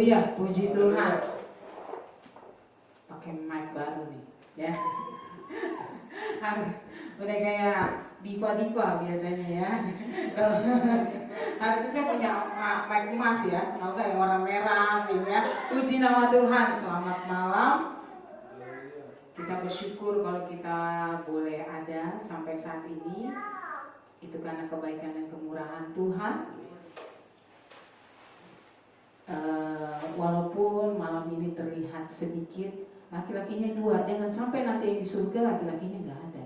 Haleluya, puji Tuhan. Pakai mic baru nih, ya. Udah kayak diva-diva biasanya ya. Harusnya saya punya mic emas ya, kalau nggak yang warna merah, gitu ya. Puji nama Tuhan. Selamat malam. Kita bersyukur kalau kita boleh ada sampai saat ini. Itu karena kebaikan dan kemurahan Tuhan. Walaupun malam ini terlihat sedikit, laki-lakinya 2, jangan sampai nanti yang di surga laki-lakinya nggak ada,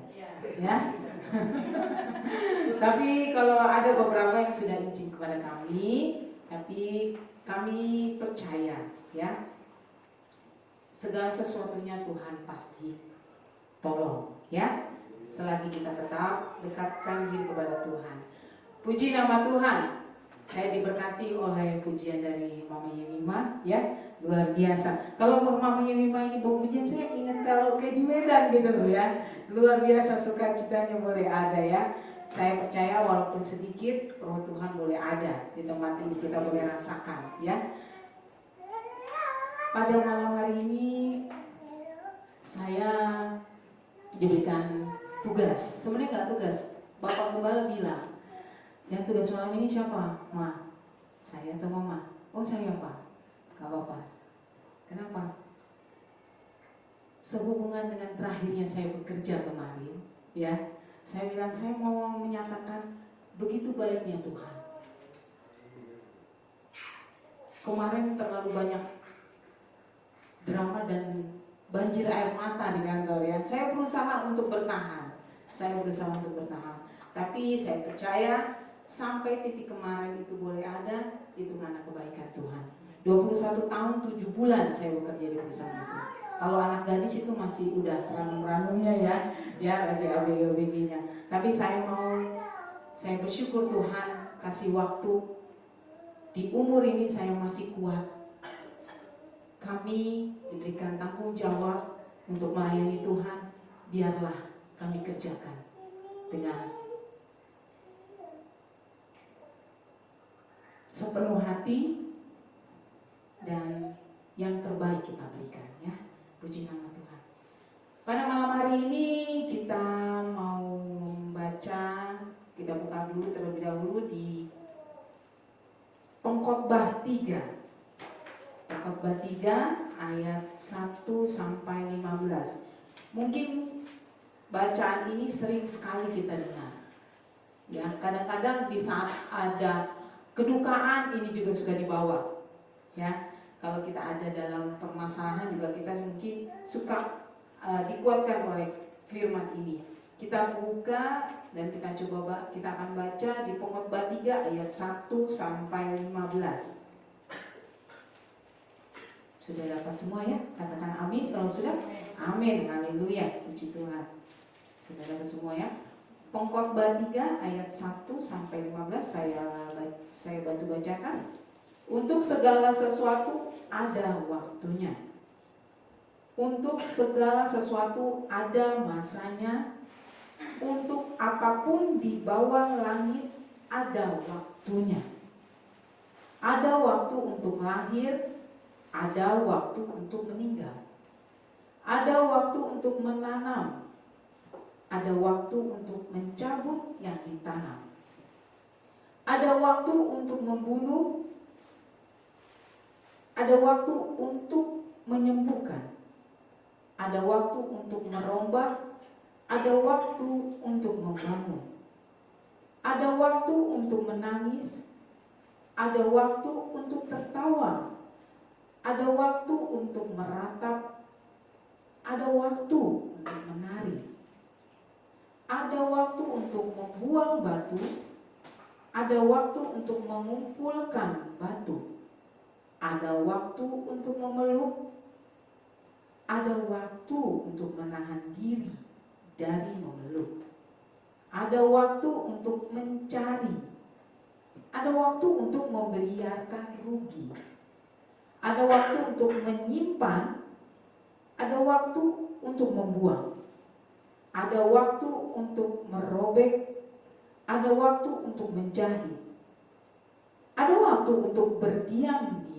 ya. Tapi kalau ada beberapa yang sudah izin kepada kami, tapi kami percaya, ya, segala sesuatunya Tuhan pasti tolong, ya, selagi kita tetap dekatkan diri kepada Tuhan. Puji nama Tuhan. Saya diberkati oleh pujian dari Mama Yemima, ya, luar biasa. Kalau Mama Yemima ini bawa pujian, saya ingat kalau kayak di Medan gitu loh, ya, luar biasa, sukacitanya boleh ada, ya. Saya percaya walaupun sedikit, roh Tuhan boleh ada di tempat ini, kita boleh rasakan, ya. Pada malam hari ini saya diberikan tugas, sebenarnya nggak tugas, Bapak Gembala bilang, yang tugas malam ini siapa? Ma, saya atau Mama? Oh saya Pak, gak apa-apa. Kenapa? Sehubungan dengan terakhirnya saya bekerja kemarin, ya, saya bilang saya mau menyatakan begitu baiknya Tuhan. Kemarin terlalu banyak drama dan banjir air mata di kantor, ya. Saya berusaha untuk bertahan, tapi saya percaya sampai titik kemarin itu boleh ada, itu karena kebaikan Tuhan. 21 tahun 7 bulan saya bekerja di perusahaan itu. Kalau anak gadis itu masih udah ranum-ranumnya, ya lagi ABG-nya. Tapi saya bersyukur Tuhan kasih waktu di umur ini saya masih kuat. Kami diberikan tanggung jawab untuk melayani Tuhan, biarlah kami kerjakan dengan sepenuh hati dan yang terbaik kita berikan, ya. Puji nama Tuhan. Pada malam hari ini kita mau membaca, kita buka dulu terlebih dahulu di Pengkhotbah 3. Pengkhotbah 3 ayat 1 sampai 15. Mungkin bacaan ini sering sekali kita dengar. Ya, kadang-kadang di saat ada kedukaan ini juga sudah dibawa, ya. Kalau kita ada dalam permasalahan juga kita mungkin suka dikuatkan oleh firman ini. Kita buka dan kita kita akan baca di Pengkhotbah 3 ayat 1 sampai 15. Sudah dapat semua, ya? Katakan amin kalau sudah. Amin, haleluya, puji Tuhan. Sudah dapat semua, ya? Pengkhotbah 3 ayat 1 sampai 15 saya bantu bacakan. Untuk segala sesuatu ada waktunya. Untuk segala sesuatu ada masanya. Untuk apapun di bawah langit ada waktunya. Ada waktu untuk lahir, ada waktu untuk meninggal. Ada waktu untuk menanam, ada waktu untuk mencabut yang ditanam. Ada waktu untuk membunuh, ada waktu untuk menyembuhkan. Ada waktu untuk merombak, ada waktu untuk membangun. Ada waktu untuk menangis, ada waktu untuk tertawa. Ada waktu untuk meratap, ada waktu untuk menari. Ada waktu untuk membuang batu, ada waktu untuk mengumpulkan batu. Ada waktu untuk memeluk, ada waktu untuk menahan diri dari memeluk. Ada waktu untuk mencari, ada waktu untuk membiarkan rugi. Ada waktu untuk menyimpan, ada waktu untuk membuang. Ada waktu untuk merobek, ada waktu untuk menjahit. Ada waktu untuk berdiam diri,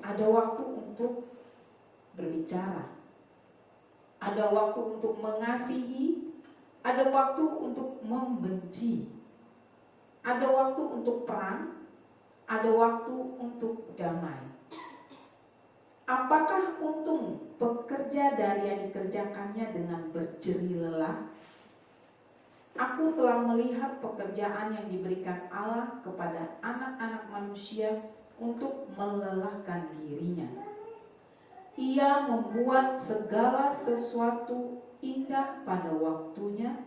Ada waktu untuk berbicara, ada waktu untuk mengasihi, ada waktu untuk membenci, ada waktu untuk perang, ada waktu untuk damai. Apakah untung pekerja dari yang dikerjakannya dengan berjerih lelah? Aku telah melihat pekerjaan yang diberikan Allah kepada anak-anak manusia untuk melelahkan dirinya. Ia membuat segala sesuatu indah pada waktunya,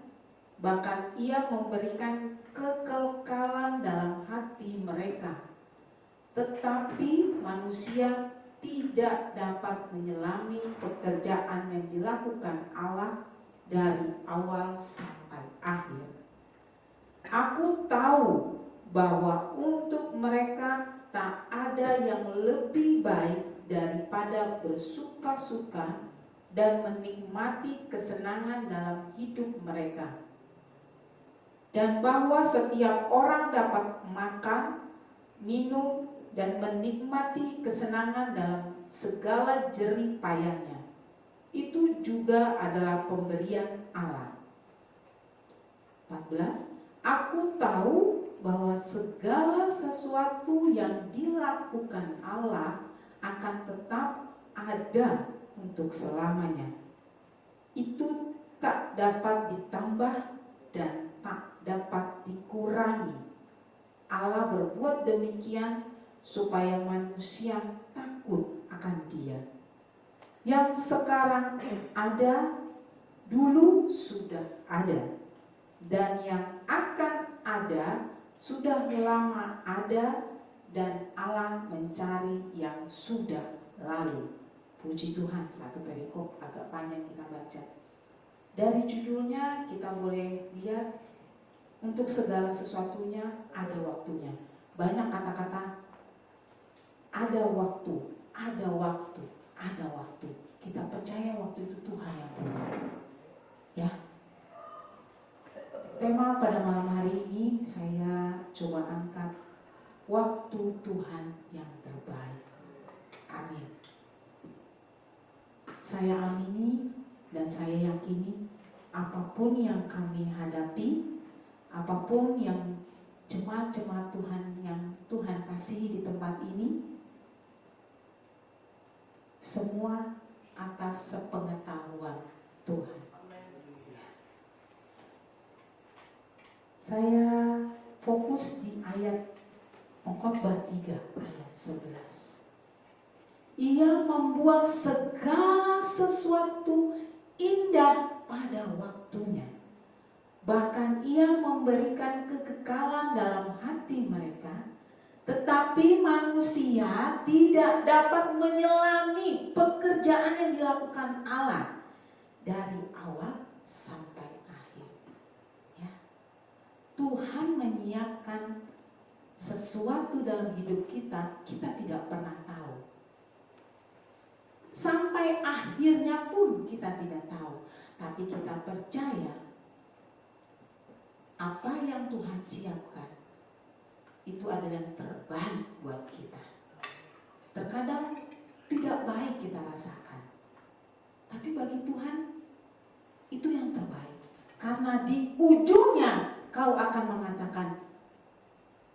bahkan ia memberikan kekekalan dalam hati mereka. Tetapi manusia tidak dapat menyelami pekerjaan yang dilakukan Allah dari awal sampai akhir. Aku tahu bahwa untuk mereka tak ada yang lebih baik daripada bersuka-suka dan menikmati kesenangan dalam hidup mereka, dan bahwa setiap orang dapat makan, minum, dan menikmati kesenangan dalam segala jerih payahnya. Itu juga adalah pemberian Allah. 14. Aku tahu bahwa segala sesuatu yang dilakukan Allah akan tetap ada untuk selamanya. Itu tak dapat ditambah dan tak dapat dikurangi. Allah berbuat demikian supaya manusia takut akan Dia. Yang sekarang ada, dulu sudah ada, dan yang akan ada sudah lama ada, dan Allah mencari yang sudah lalu. Puji Tuhan. Satu perikop agak panjang kita baca. Dari judulnya kita boleh lihat, untuk segala sesuatunya ada waktunya. Banyak kata-kata ada waktu, ada waktu, ada waktu. Kita percaya waktu itu Tuhan yang punya. Ya. Tema pada malam hari ini saya coba angkat waktu Tuhan yang terbaik. Amin. Saya amini dan saya yakini apapun yang kami hadapi, apapun yang jemaat-jemaat Tuhan yang Tuhan kasihi di tempat ini, semua atas sepengetahuan Tuhan. Saya fokus di ayat Pengkhotbah 3 ayat 11. Ia membuat segala sesuatu indah pada waktunya. Bahkan ia memberikan kekekalan dalam hati mereka. Tetapi manusia tidak dapat menyelami pekerjaan yang dilakukan Allah dari awal sampai akhir. Ya. Tuhan menyiapkan sesuatu dalam hidup kita, kita tidak pernah tahu. Sampai akhirnya pun kita tidak tahu. Tapi kita percaya apa yang Tuhan siapkan itu adalah yang terbaik buat kita. Terkadang tidak baik kita rasakan, tapi bagi Tuhan itu yang terbaik. Karena di ujungnya kau akan mengatakan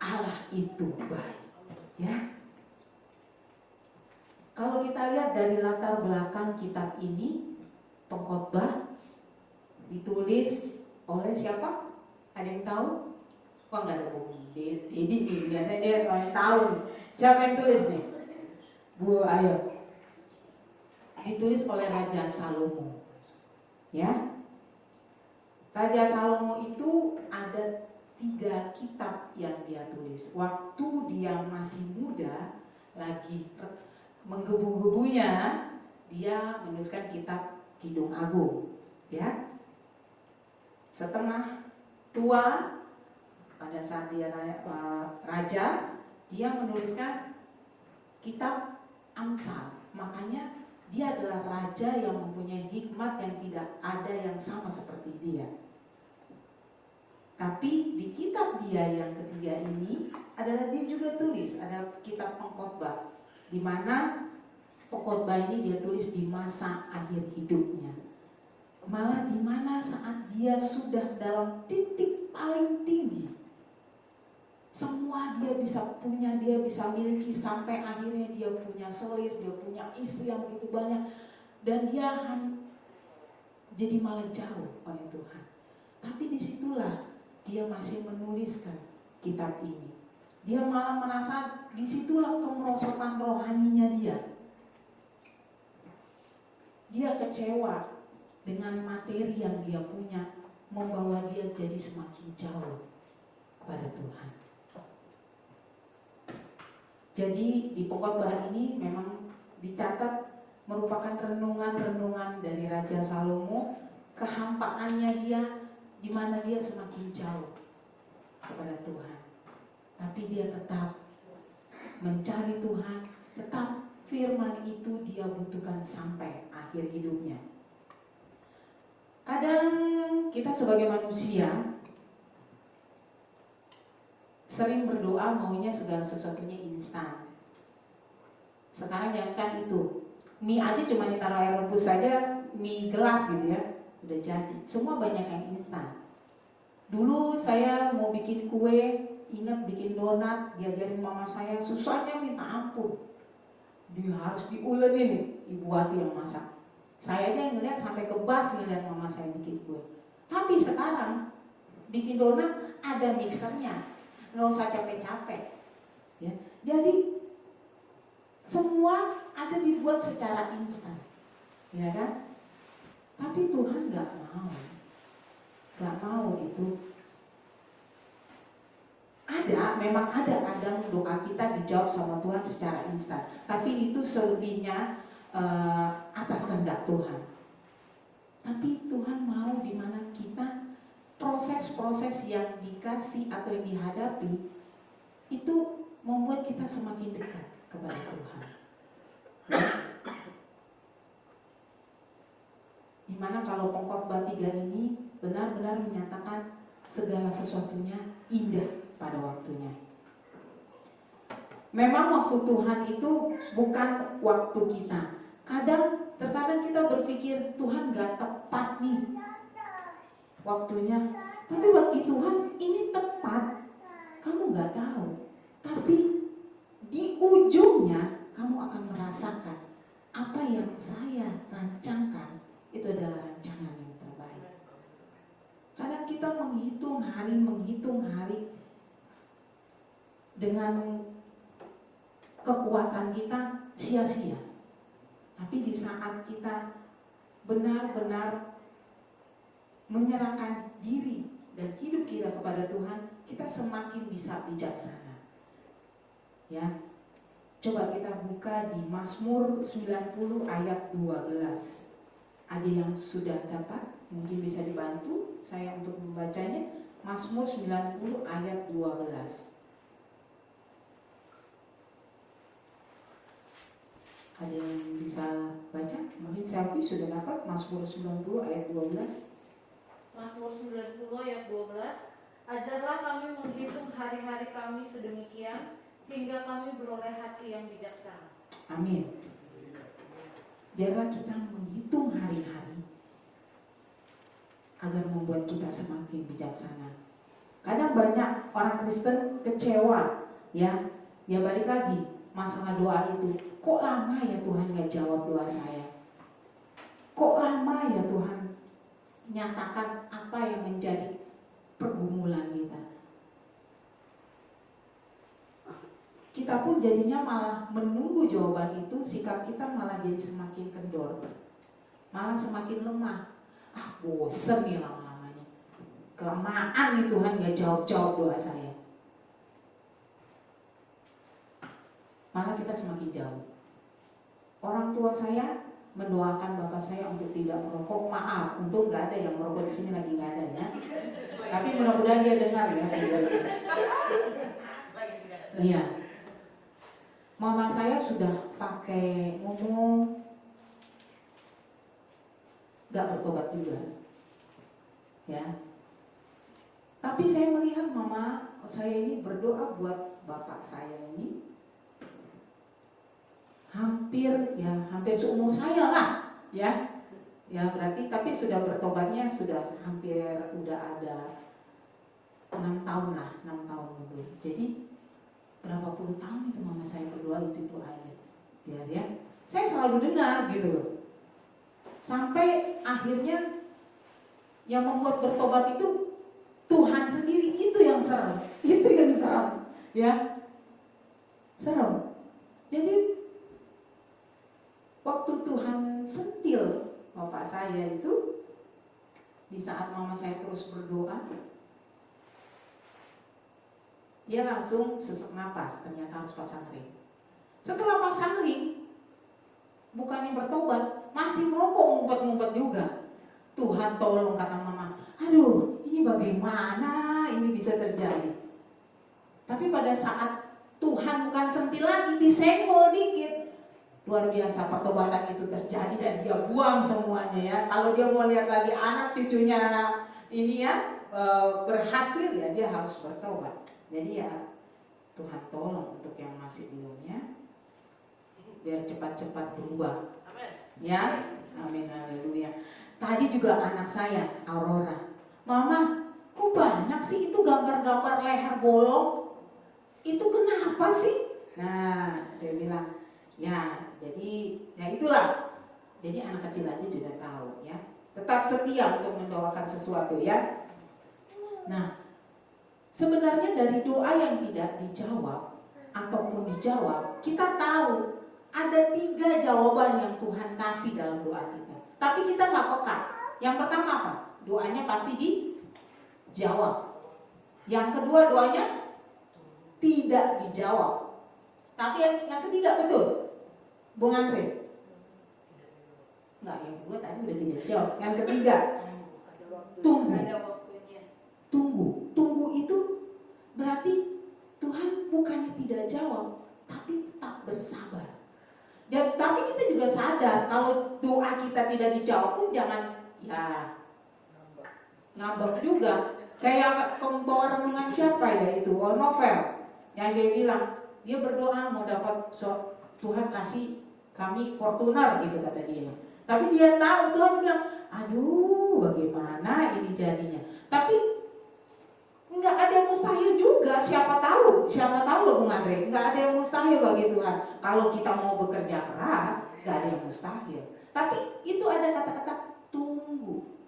Allah itu baik. Ya. Kalau kita lihat dari latar belakang kitab ini, Pengkhotbah ditulis oleh siapa? Ada yang tahu? Kok nggak ada buku? Dedi nih, biasanya dia yang tahu. Siapa yang tulis nih? Bu, ayo. Ditulis oleh Raja Salomo. Ya. Raja Salomo itu ada 3 kitab yang dia tulis. Waktu dia masih muda, lagi menggebu-gebunya, dia menuliskan kitab Kidung Agung. Ya. Setengah tua, pada saat dia raja, dia menuliskan kitab Amsal. Makanya dia adalah raja yang mempunyai hikmat yang tidak ada yang sama seperti dia. Tapi di kitab dia yang ketiga ini adalah dia juga tulis, ada kitab Pengkhotbah. di mana pengkhotbah ini dia tulis di masa akhir hidupnya. Malah di mana saat dia sudah dalam titik paling tinggi. Semua dia bisa punya, dia bisa miliki, sampai akhirnya dia punya selir, dia punya istri yang begitu banyak, dan dia jadi malah jauh oleh Tuhan. Tapi disitulah dia masih menuliskan kitab ini. Dia malah merasa disitulah kemerosotan rohaninya dia. Dia kecewa dengan materi yang dia punya, membawa dia jadi semakin jauh kepada Tuhan. Jadi di pengkhotbah ini memang dicatat merupakan renungan-renungan dari Raja Salomo, kehampaannya dia, di mana dia semakin jauh kepada Tuhan. Tapi dia tetap mencari Tuhan, tetap firman itu dia butuhkan sampai akhir hidupnya. Kadang kita sebagai manusia sering berdoa maunya segala sesuatunya instan. Sekarang jangan itu, mie aja cuma ditaruh air rebus saja, mie gelas gitu ya, udah jadi. Semua banyak yang instan. Dulu saya mau bikin kue, ingat bikin donat, diajarin mama saya, susahnya minta ampun. Dia harus diulenin, Ibu Wati yang masak. Saya aja ngeliat sampai kebas ngeliat mama saya bikin kue. Tapi sekarang bikin donat ada mixernya, nggak usah capek-capek. Ya, jadi semua ada dibuat secara instan, ya kan? Tapi Tuhan nggak mau itu. Memang ada kadang doa kita dijawab sama Tuhan secara instan, tapi itu selebihnya atas kehendak Tuhan. Tapi Tuhan mau di mana kita proses-proses yang dikasih atau yang dihadapi itu membuat kita semakin dekat kepada Tuhan. Dimana kalau pengkhotbah 3 ini benar-benar menyatakan segala sesuatunya indah pada waktunya. Memang waktu Tuhan itu bukan waktu kita. Terkadang kita berpikir Tuhan gak tepat nih waktunya. Tapi bagi Tuhan ini tepat. Kamu gak tahu. Tapi di ujungnya kamu akan merasakan apa yang saya rancangkan itu adalah rancangan yang terbaik. Kadang kita menghitung hari dengan kekuatan kita sia-sia. Tapi di saat kita benar-benar menyerahkan diri dan hidup kita kepada Tuhan, kita semakin bisa bijaksana. Ya. Coba kita buka di Mazmur 90 ayat 12. Ada yang sudah dapat? Mungkin bisa dibantu saya untuk membacanya. Mazmur 90 ayat 12. Ada yang bisa baca? Mungkin Selvi sudah dapat Mazmur 90 ayat 12. Mazmur 90 ayat 12. Ajarlah kami menghitung hari-hari kami sedemikian, hingga kami beroleh hati yang bijaksana. Amin. Biarlah kita menghitung hari-hari agar membuat kita semakin bijaksana. Kadang banyak orang Kristen kecewa, ya balik lagi masalah doa itu. Kok lama ya Tuhan gak jawab doa saya? Kok lama ya Tuhan nyatakan apa yang menjadi pergumulan kita? Kita pun jadinya malah menunggu jawaban itu, sikap kita malah jadi semakin kendor, malah semakin lemah. Bosen nih lama-lamanya. Kelamaan nih Tuhan gak jawab-jawab doa saya. Malah kita semakin jauh. Orang tua saya mendoakan bapak saya untuk tidak merokok. Maaf, untuk nggak ada yang merokok di sini, lagi nggak ada ya. Tapi mudah-mudahan dia dengar ya. Iya. Mama saya sudah pakai ngomong, nggak bertobat juga, ya. Tapi saya melihat mama saya ini berdoa buat bapak saya ini. hampir seumur saya lah, ya. Ya berarti tapi sudah bertobatnya sudah hampir udah ada 6 tahun lah, 6 tahun dulu. Jadi berapa puluh tahun itu mama saya berdoa itu aja. Biar ya, saya selalu dengar gitu loh. Sampai akhirnya yang membuat bertobat itu Tuhan sendiri, itu yang serem. Itu yang serem, ya. Serem. Jadi waktu Tuhan sentil bapak saya itu, di saat mama saya terus berdoa, dia langsung sesak napas, ternyata harus pasang ring. Setelah pasang ring, bukannya bertobat, masih merokok, ngumpet-ngumpet juga. Tuhan tolong, kata mama, aduh ini bagaimana ini bisa terjadi. Tapi pada saat Tuhan bukan sentil lagi, disenggol dikit, luar biasa pertobatan itu terjadi dan dia buang semuanya ya. Kalau dia mau lihat lagi anak cucunya ini ya berhasil ya, dia harus bertobat. Jadi ya Tuhan tolong untuk yang masih belumnya, biar cepat-cepat berubah. Ya, amin, haleluya. Tadi juga anak saya Aurora, mama, kok banyak sih itu gambar-gambar leher bolong? Itu kenapa sih? Nah, saya bilang, ya, jadi ya itulah. Jadi anak kecil aja juga tahu ya. Tetap setia untuk mendoakan sesuatu ya. Nah, sebenarnya dari doa yang tidak dijawab ataupun dijawab, kita tahu ada 3 jawaban yang Tuhan kasih dalam doa kita. Tapi kita nggak peka. Yang pertama apa? Doanya pasti dijawab. Yang kedua doanya tidak dijawab. Tapi yang ketiga betul, Bung Andre? Enggak, yang kedua tadi udah tidak dijawab. Yang ketiga, tunggu. Tunggu itu berarti Tuhan bukannya tidak jawab, tapi tetap bersabar. Dan tapi kita juga sadar kalau doa kita tidak dijawab pun jangan ya ngambek juga. Kayak pembawa renungan siapa ya itu, Novel, yang dia bilang dia berdoa mau dapat Tuhan kasih kami Fortuner gitu kata dia. Tapi dia tahu Tuhan bilang, aduh bagaimana ini jadinya. Tapi nggak ada yang mustahil juga. Siapa tahu loh Bung Andre, nggak ada yang mustahil bagi Tuhan. Kalau kita mau bekerja keras, nggak ada yang mustahil. Tapi itu ada kata-kata tunggu.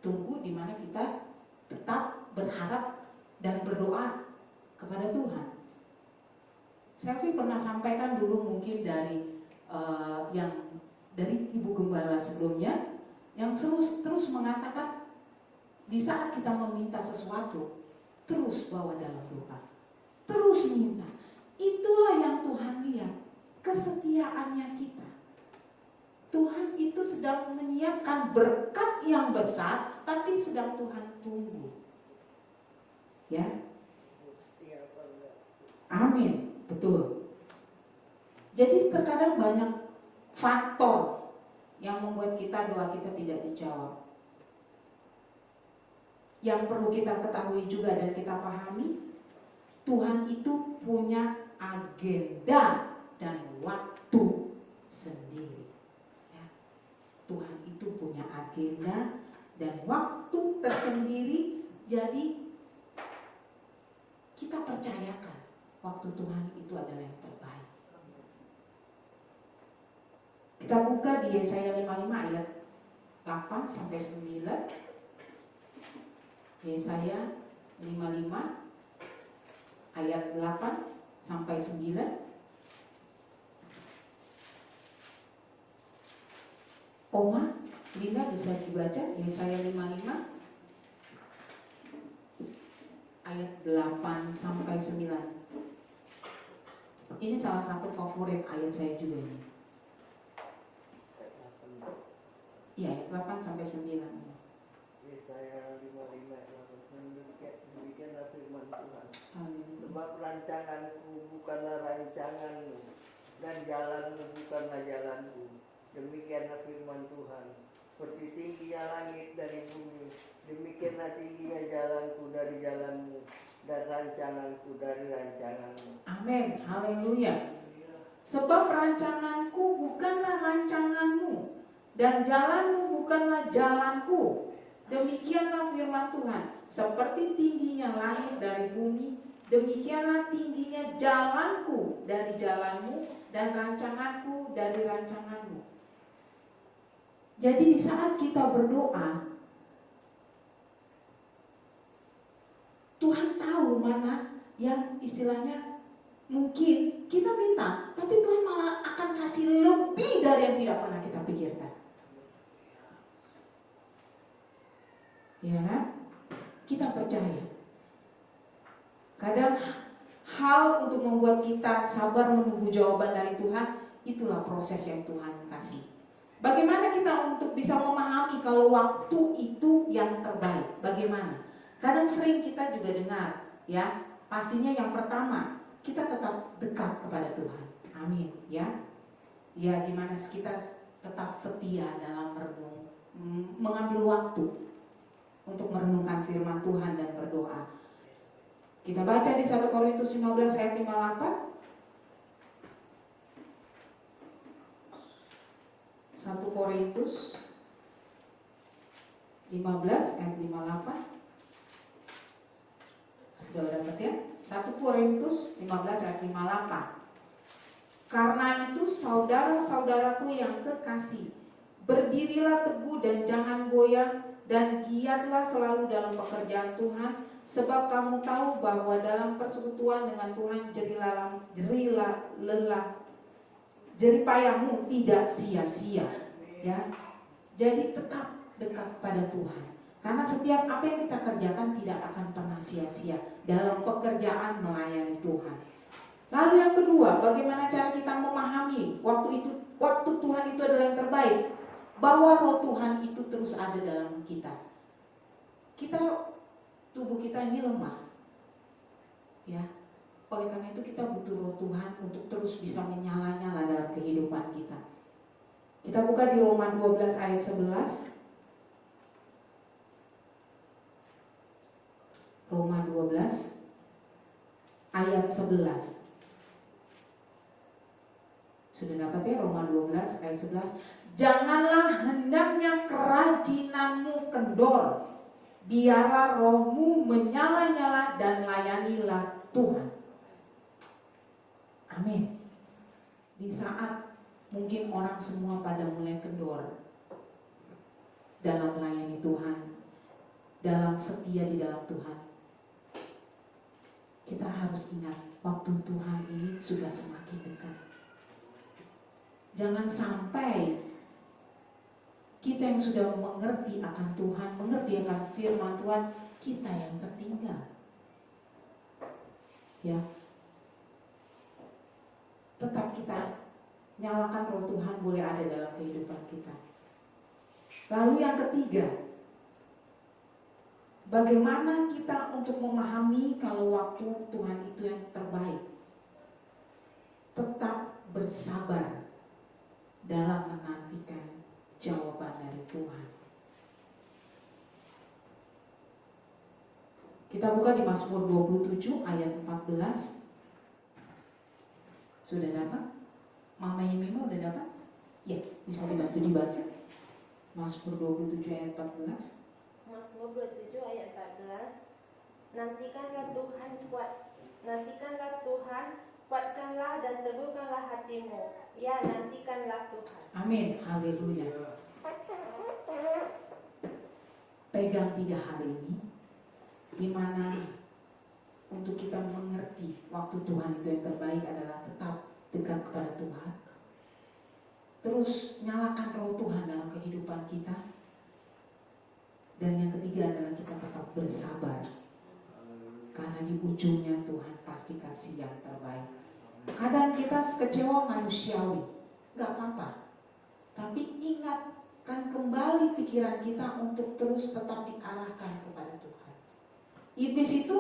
Tunggu di mana kita tetap berharap dan berdoa kepada Tuhan. Selvi pernah sampaikan dulu mungkin dari yang dari Ibu Gembala sebelumnya, yang terus mengatakan di saat kita meminta sesuatu, terus bawa dalam doa, terus minta. Itulah yang Tuhan lihat, kesetiaannya kita. Tuhan itu sedang menyiapkan berkat yang besar, tapi sedang Tuhan tunggu. Ya, amin, betul. Jadi terkadang banyak faktor yang membuat doa kita tidak dijawab. Yang perlu kita ketahui juga dan kita pahami, Tuhan itu punya agenda dan waktu sendiri. Ya. Tuhan itu punya agenda dan waktu tersendiri, jadi kita percayakan waktu Tuhan itu adalah yang terbaik. Kita buka di Yesaya 55 ayat 8 sampai 9. Yesaya 55 ayat 8 sampai 9. Oma, Lina bisa dibaca Yesaya 55 ayat 8 sampai 9. Ini salah satu favorit ayat saya juga ini. Iya, ayat 8 sampai 9. Yesaya 55 demikianlah firman Tuhan. Sebab rancanganku bukanlah rancanganmu, dan jalanmu bukanlah jalanku. Demikianlah firman Tuhan. Seperti tingginya langit dari bumi, demikianlah tingginya jalanku dari jalanmu, dan rancanganku dari rancanganmu. Amin, haleluya. Sebab rancanganku bukanlah rancanganmu, dan jalanmu bukanlah jalanku. Demikianlah firman Tuhan. Seperti tingginya langit dari bumi, demikianlah tingginya jalanku dari jalanmu, dan rancanganku dari rancanganmu. Jadi di saat kita berdoa, Tuhan tahu mana yang istilahnya mungkin kita minta, tapi Tuhan malah akan kasih lebih dari yang tidak pernah kita pikirkan. Ya kan? Kita percaya. Kadang hal untuk membuat kita sabar menunggu jawaban dari Tuhan, itulah proses yang Tuhan kasih. Bagaimana kita untuk bisa memahami kalau waktu itu yang terbaik? Bagaimana? Kadang sering kita juga dengar, ya, pastinya yang pertama, kita tetap dekat kepada Tuhan. Amin, ya. Ya, dimana kita tetap setia dalam merenung, mengambil waktu untuk merenungkan firman Tuhan dan berdoa. Kita baca di 1 Korintus 15 ayat 58. 1 Korintus 15 ayat 58. Sudah dapat ya? 1 Korintus 15 ayat 58. Karena itu saudara-saudaraku yang kekasih, berdirilah teguh dan jangan goyah, dan giatlah selalu dalam pekerjaan Tuhan, sebab kamu tahu bahwa dalam persekutuan dengan Tuhan jerih payahmu tidak sia-sia. Ya, jadi tetap dekat pada Tuhan, karena setiap apa yang kita kerjakan tidak akan pernah sia-sia dalam pekerjaan melayani Tuhan. Lalu yang kedua, bagaimana cara kita memahami waktu Tuhan itu adalah yang terbaik? Bahwa roh Tuhan itu terus ada dalam kita. Tubuh kita ini lemah, ya. Oleh karena itu kita butuh roh Tuhan untuk terus bisa menyala-nyala dalam kehidupan kita. Kita buka di Roma 12 ayat 11. Roma 12 ayat 11. Sudah dapat ya, Roma 12 ayat 11. Janganlah hendaknya kerajinanmu kendor, biarlah rohmu menyala-nyala dan layanilah Tuhan. Amin. Di saat mungkin orang semua pada mulai kendor dalam melayani Tuhan, dalam setia di dalam Tuhan, kita harus ingat waktu Tuhan ini sudah semakin dekat. Jangan sampai kita yang sudah mengerti akan Tuhan, mengerti akan firman Tuhan, kita yang tertinggal. Ya. Tetap kita nyalakan roh Tuhan boleh ada dalam kehidupan kita. Lalu yang ketiga, bagaimana kita untuk memahami kalau waktu Tuhan itu yang terbaik? Tetap bersabar dalam menantikan jawaban dari Tuhan. Kita buka di Mazmur 27 ayat 14. Sudah dapat? Mama Yemima udah dapat? Ya, bisa dibantu dibaca. Mazmur 27 ayat 14. Mazmur 27 ayat 14. Nantikanlah Tuhan, kuatkanlah dan teguhkanlah hatimu. Ya, nantikanlah Tuhan. Amin, haleluya. Pegang 3 hal ini, di mana untuk kita mengerti waktu Tuhan itu yang terbaik adalah tetap dekat kepada Tuhan. Terus nyalakan roh Tuhan dalam kehidupan kita. Dan yang ketiga adalah kita tetap bersabar, karena di ujungnya Tuhan pasti kasih yang terbaik. Kadang kita kecewa manusiawi, gak apa-apa, tapi ingatkan kembali pikiran kita untuk terus tetap diarahkan kepada Tuhan. Iblis itu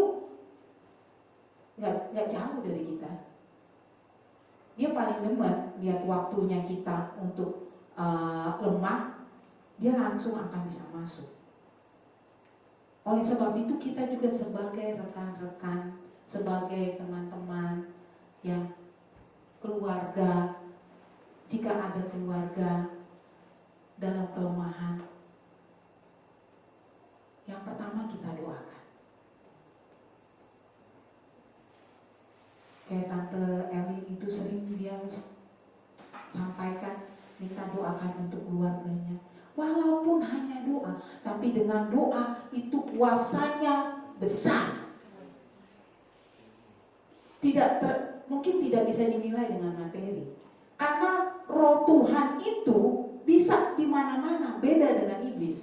gak jauh dari kita. Dia paling demen lihat waktunya kita untuk lemah, dia langsung akan bisa masuk. Oleh sebab itu kita juga sebagai rekan-rekan, sebagai teman-teman yang keluarga, jika ada keluarga dalam kelemahan, yang pertama kita doakan. Kayak Tante Elin itu sering dia sampaikan, minta doakan untuk keluarganya. Walaupun hanya doa, tapi dengan doa itu kuasanya besar. Mungkin tidak bisa dinilai dengan materi. Karena roh Tuhan itu bisa di mana-mana, beda dengan iblis.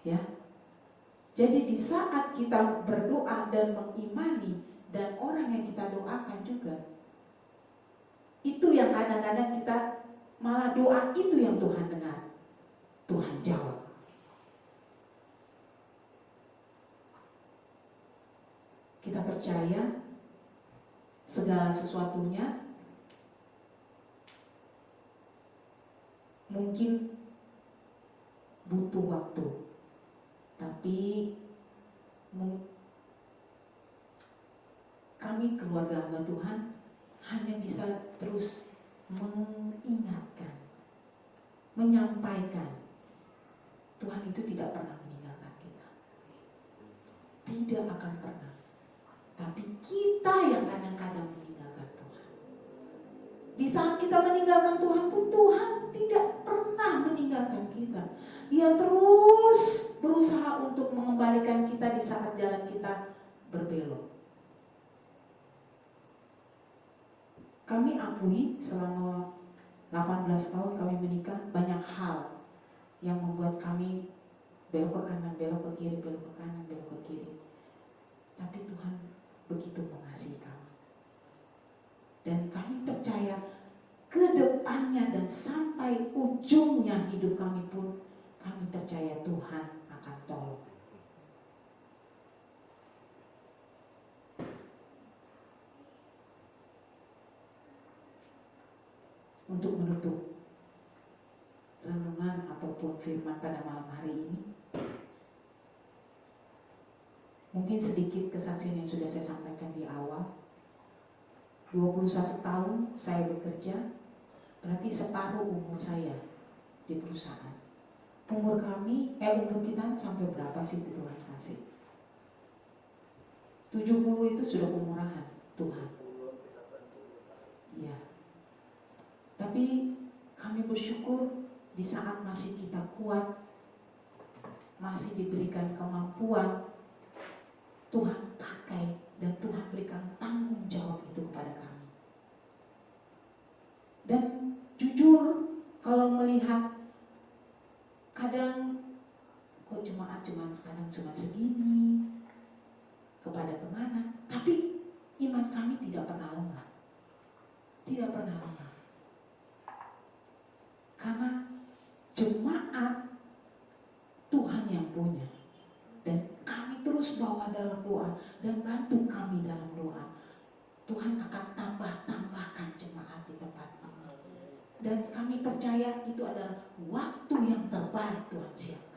Ya. Jadi di saat kita berdoa dan mengimani dan orang yang kita doakan juga, itu yang kadang-kadang kita malah doa itu yang Tuhan dengar, Tuhan jawab. Kita percaya segala sesuatunya mungkin butuh waktu, tapi kami keluarga hamba Tuhan hanya bisa terus mengingatkan, menyampaikan Tuhan itu tidak pernah meninggalkan kita, tidak akan pernah. Tapi kita yang kadang-kadang meninggalkan Tuhan. Di saat kita meninggalkan Tuhan pun, Tuhan tidak pernah meninggalkan kita. Dia terus berusaha untuk mengembalikan kita di saat jalan kita berbelok. Kami akui selama 18 tahun kami menikah, banyak hal yang membuat kami belok ke kanan, belok ke kiri, belok ke kanan, belok ke kiri. Tapi Tuhan begitu mengasihi kami. Dan kami percaya ke depannya dan sampai ujungnya hidup kami pun, kami percaya Tuhan akan tolong. Untuk menutup renungan ataupun firman pada malam hari ini, mungkin sedikit kesaksian yang sudah saya sampaikan di awal. 21 tahun saya bekerja, berarti separuh umur saya di perusahaan. Umur kita sampai berapa sih Tuhan kasih? 70 itu sudah pemurahan Tuhan. Ya. Tapi kami bersyukur di saat masih kita kuat, masih diberikan kemampuan, Tuhan pakai dan Tuhan berikan tanggung jawab itu kepada kami. Dan jujur kalau melihat kadang kok jemaat sekarang cuma segini, kepada kemana, tapi iman kami tidak pernah lemah. Tidak pernah lemah. Karena jemaat Tuhan yang punya. Dan kami terus bawa dalam doa dan bantu kami dalam doa. Tuhan akan tambahkan jemaat di tempat ini. Dan kami percaya itu adalah waktu yang terbaik Tuhan siapkan.